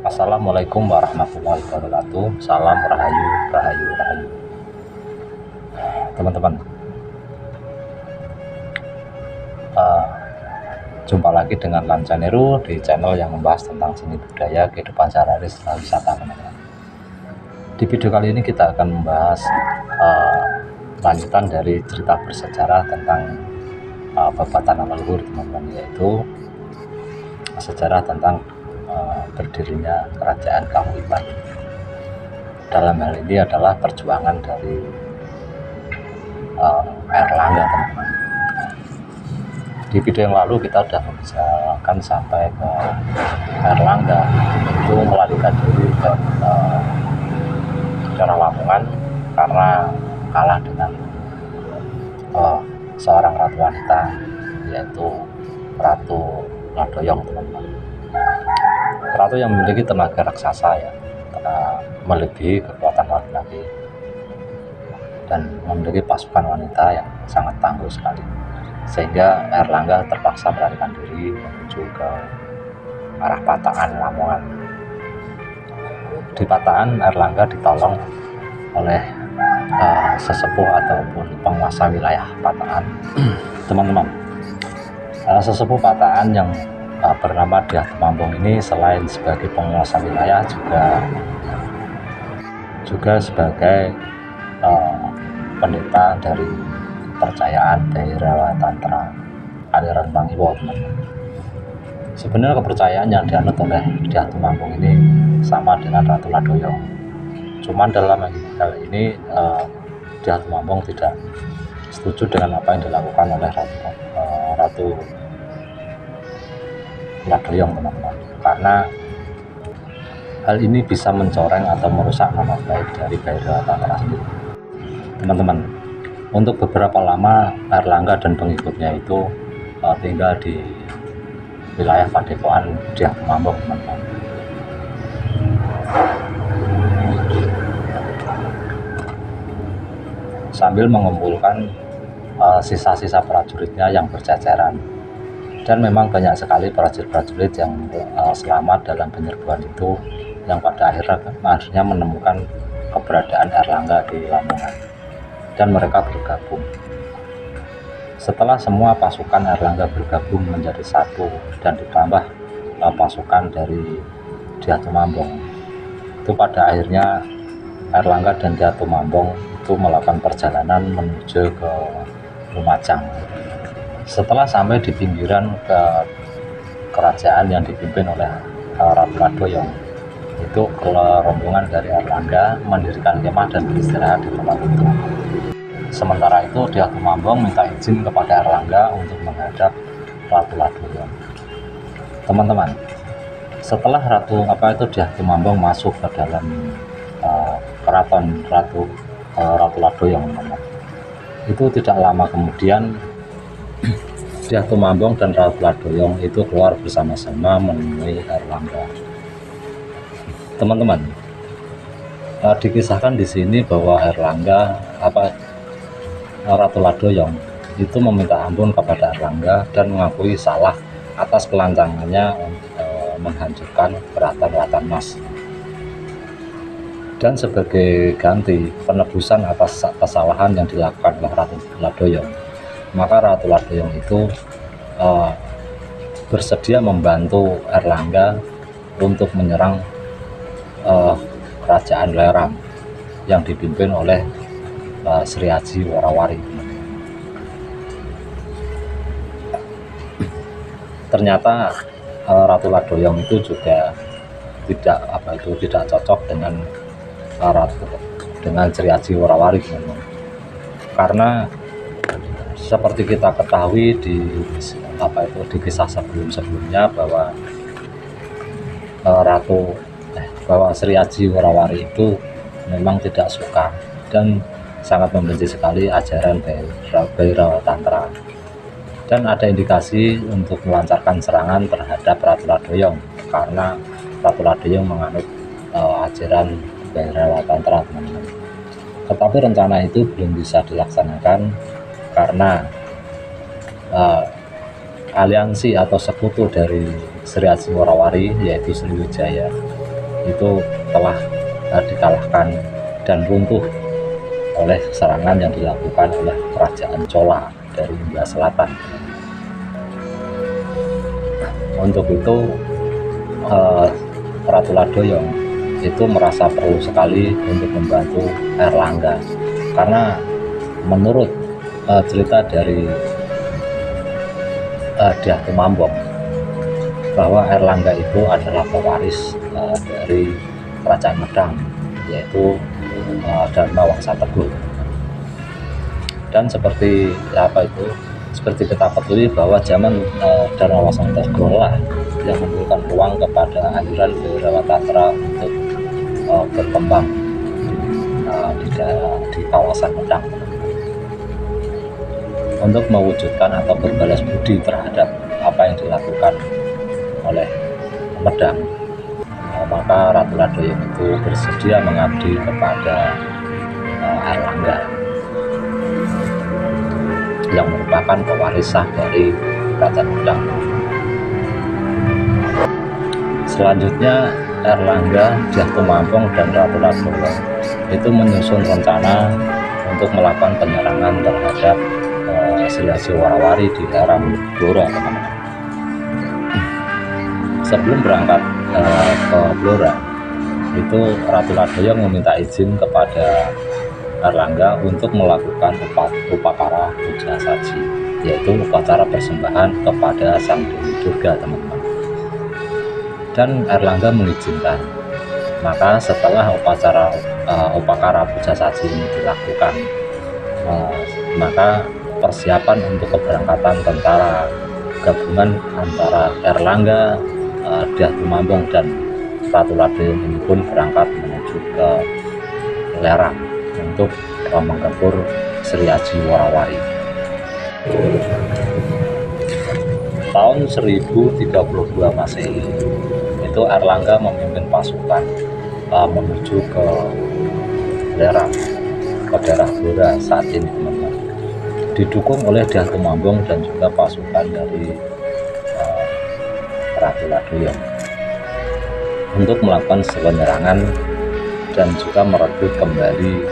Assalamualaikum warahmatullahi wabarakatuh. Salam rahayu, rahayu, rahayu. Teman-teman, jumpa lagi dengan Lancaneru di channel yang membahas tentang seni budaya, kehidupan sehari-hari serta wisata, teman-teman. Di video kali ini kita akan membahas lanjutan dari cerita bersejarah tentang Babatan leluhur, teman-teman, yaitu sejarah tentang berdirinya kerajaan Kahuripan. Dalam hal ini adalah perjuangan dari Airlangga, teman-teman. Di video yang lalu kita sudah membicarakan sampai ke Airlangga itu melarikan diri ke daerah Lamongan karena kalah dengan seorang ratu wanita, yaitu Ratu Ladoyong, teman-teman. Ratu yang memiliki tenaga raksasa, ya, melebihi kekuatan laki-laki dan memiliki pasukan wanita yang sangat tangguh sekali, sehingga Airlangga terpaksa melarikan diri menuju ke arah Pataan, Lamongan. Di Pataan, Airlangga ditolong oleh sesepuh ataupun penguasa wilayah Pataan. Teman-teman, sesepuh Pataan yang bernama Dyah Tumambong ini selain sebagai penguasa wilayah juga sebagai pendeta dari kepercayaan Bhairawa Tantra aliran Pangiwa, teman-teman. Sebenarnya kepercayaan yang dianut oleh Dyah Tumambong ini sama dengan Ratu Ladoyong. Cuman dalam hal ini Dyah Tumambong tidak setuju dengan apa yang dilakukan oleh Ratu Ladoyong, teman-teman, karena hal ini bisa mencoreng atau merusak nama baik dari Bhairawa Tantra sendiri. Teman-teman, untuk beberapa lama Airlangga dan pengikutnya itu tinggal di wilayah Padepokan Dyah Tumambong, teman-teman. Sambil mengumpulkan sisa-sisa prajuritnya yang berceceran. Dan memang banyak sekali prajurit-prajurit yang selamat dalam penyerbuan itu, yang pada akhirnya menemukan keberadaan Airlangga di Lamongan, dan mereka bergabung. Setelah semua pasukan Airlangga bergabung menjadi satu dan ditambah pasukan dari Dyah Tumambong, itu pada akhirnya Airlangga dan Dyah Tumambong itu melakukan perjalanan menuju ke Lumajang. Setelah sampai di pinggiran ke kerajaan yang dipimpin oleh Ratu Ladoyong, itu rombongan dari Airlangga mendirikan kemah dan beristirahat di tempat itu. Sementara itu Dyah Tumambong minta izin kepada Airlangga untuk menghadap Ratu Ladoyong. Teman-teman, setelah Dyah Tumambong masuk ke dalam keraton Ratu Ladoyong, itu tidak lama kemudian Dyah Tumambong dan Ratu Ladoyong itu keluar bersama-sama menemui Airlangga. Teman-teman, dikisahkan di sini bahwa Ratu Ladoyong itu meminta ampun kepada Airlangga dan mengakui salah atas kelancangannya menghancurkan keraton Mas. Dan sebagai ganti penebusan atas kesalahan yang dilakukan oleh Ratu Ladoyong, maka Ratu Ladoyong itu bersedia membantu Airlangga untuk menyerang kerajaan Leram yang dipimpin oleh Sri Haji Warawari. Ternyata Ratu Ladoyong itu juga tidak cocok dengan Sri Haji Warawari, teman-teman. Karena seperti kita ketahui di kisah sebelumnya bahwa Sri Haji Warawari itu memang tidak suka dan sangat membenci sekali ajaran Bhairawa Tantra, dan ada indikasi untuk melancarkan serangan terhadap Ratu Ladoyong karena Ratu Ladoyong menganut ajaran Bhairawa Tantra, teman-teman. Tetapi rencana itu belum bisa dilaksanakan karena aliansi atau sekutu dari Sri Haji Warawari, yaitu Sriwijaya, itu telah dikalahkan dan runtuh oleh serangan yang dilakukan oleh kerajaan Chola dari India Selatan. Untuk itu Ratu Ladoyong itu merasa perlu sekali untuk membantu Airlangga, karena menurut cerita dari Dyah Tumambong bahwa Airlangga itu adalah pewaris dari Kerajaan Medang, yaitu Dharma Wangsa Teguh. Dan seperti seperti kita ketahui bahwa zaman Dharma Wangsa Teguh lah yang memberikan ruang kepada aliran Bairawatatra untuk berkembang di kawasan Medang, untuk mewujudkan atau berbalas budi terhadap apa yang dilakukan oleh Medang. Maka Ratu Ladoyong itu bersedia mengabdi kepada Airlangga yang merupakan pewaris sah dari Kerajaan Medang. Selanjutnya Airlangga, Dyah Tumambong, dan Ratu Ladoyong itu menyusun rencana untuk melakukan penyerangan terhadap Sri Aji Warawari di daerah Blora, teman-teman. Sebelum berangkat ke Blora, itu Ratu Ladoyong meminta izin kepada Airlangga untuk melakukan upakara puja saji, yaitu upacara persembahan kepada Sang Dewi Durga, teman-teman. Dan Airlangga mengizinkan. Maka setelah upakara puja saji ini dilakukan, maka persiapan untuk keberangkatan tentara gabungan antara Airlangga, Dyah Tumambong, dan Ratu Ladoyong ini pun berangkat menuju ke Lerang untuk menggempur Sri Aji Warawari. Tahun 1032 Masehi itu Airlangga memimpin pasukan menuju ke Lerang, ke daerah Blora saat ini, teman-teman, didukung oleh Dyah Tumambong dan juga pasukan dari Ratu Ladoyong untuk melakukan penyerangan dan juga merebut kembali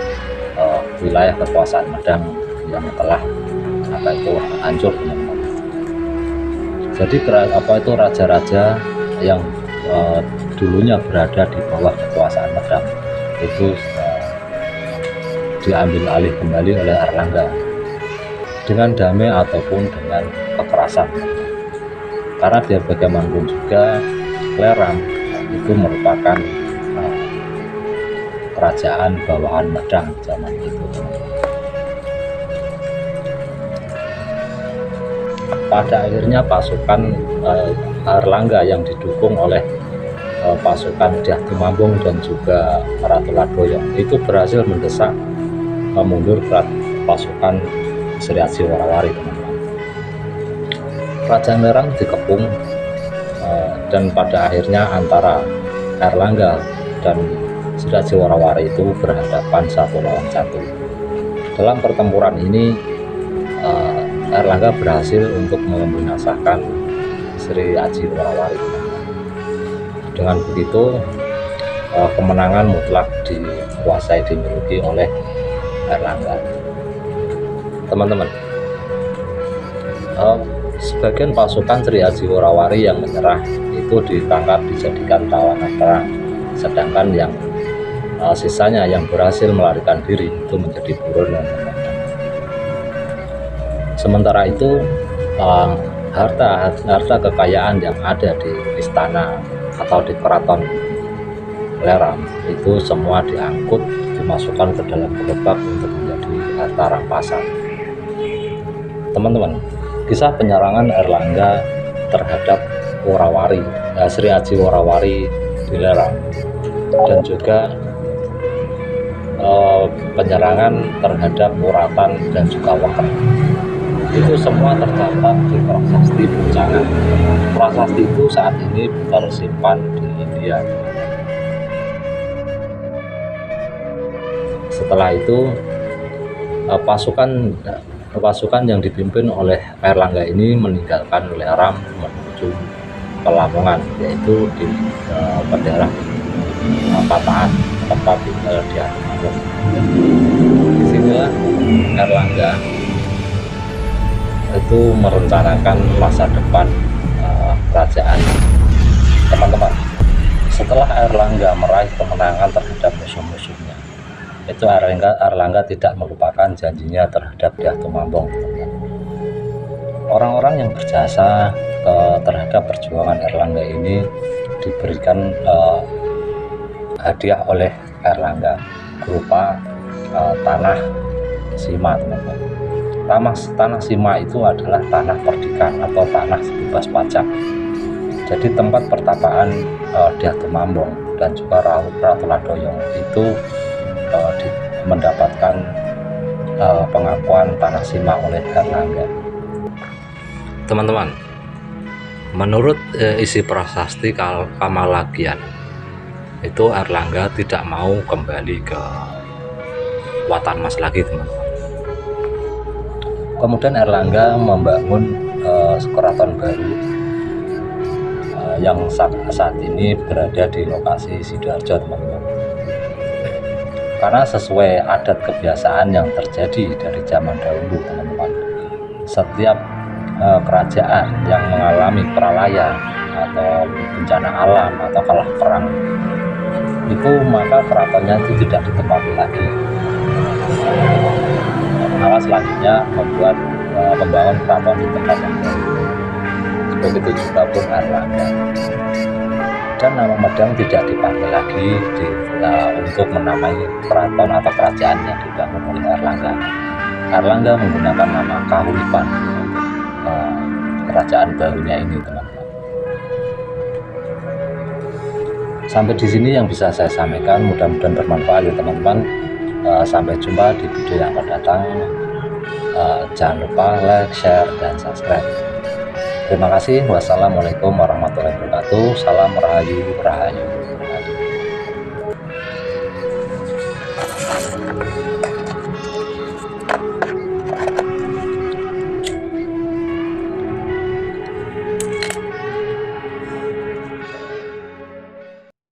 wilayah kekuasaan Medang yang telah hancur, teman-teman. Jadi raja-raja yang dulunya berada di bawah kekuasaan Medang itu diambil alih kembali oleh Airlangga dengan damai ataupun dengan kekerasan. Karena biar bagaimanapun juga Lerang itu merupakan kerajaan bawahan Medang zaman itu. Pada akhirnya pasukan Airlangga yang didukung oleh pasukan Dyah Tumambong dan juga Ratu Ladoyong itu berhasil mendesak mundur pasukan Sri Aji Warawari, teman-teman. Kerajaan Lerang dikepung dan pada akhirnya antara Airlangga dan Sri Aji Warawari itu berhadapan satu lawan satu. Dalam pertempuran ini Airlangga berhasil untuk membinasakan Sri Aji Warawari. Dengan begitu kemenangan mutlak dimiliki oleh Airlangga. Teman-teman, sebagian pasukan Sri Aji Warawari yang menyerah itu ditangkap dijadikan tawanan perang, sedangkan yang sisanya yang berhasil melarikan diri itu menjadi buronan. Sementara itu harta kekayaan yang ada di istana atau di keraton Lerang itu semua diangkut, dimasukkan ke dalam gerobak untuk menjadi harta rampasan. Teman-teman, kisah penyerangan Airlangga terhadap Sri Aji Warawari di Lerang dan juga penyerangan terhadap Muratan dan juga Waker itu semua tercatat di prasasti Buncangan. Prasasti itu saat ini tersimpan di India. Setelah itu pasukan yang dipimpin oleh Airlangga ini meninggalkan Lerang menuju ke Lamongan, yaitu di daerah pataan tempat tinggal dia. Disinilah Erlangga itu merencanakan masa depan kerajaan. Teman-teman, setelah Erlangga meraih kemenangan terhadap musuh-musuhnya, itu Erlangga tidak melupakan janjinya terhadap Dyah Tumambong. Orang-orang yang berjasa terhadap perjuangan Erlangga ini diberikan hadiah oleh Erlangga berupa tanah Sima, teman-teman. Tanah Sima itu adalah tanah perdikan atau tanah bebas pajak. Jadi tempat pertapaan Dyah Tumambong dan juga Ratu Ladoyong itu mendapatkan pengakuan tanah Sima oleh Erlangga. Teman-teman, menurut isi prasasti Kamalagian itu Erlangga tidak mau kembali ke Watan Mas lagi, teman-teman. Kemudian Erlangga membangun keraton baru yang saat ini berada di lokasi Sidoarjo, teman-teman. Karena sesuai adat kebiasaan yang terjadi dari zaman dahulu, teman-teman, setiap kerajaan yang mengalami peralaya atau bencana alam atau kalah perang itu, maka keratonnya itu tidak ditempati lagi. Maka selanjutnya membuat membangun keraton di tempat yang baru. Begitu juga pun Erlangga. Dan nama Medang tidak dipakai lagi untuk menamai keraton atau kerajaan yang dibangun oleh Erlangga. Erlangga menggunakan nama Kahuripan kerajaan barunya ini, teman-teman. Sampai di sini yang bisa saya sampaikan, mudah-mudahan bermanfaat ya, teman-teman. Sampai jumpa di video yang akan datang. Jangan lupa like, share, dan subscribe. Terima kasih. Wassalamualaikum warahmatullahi wabarakatuh. Salam Rahayu.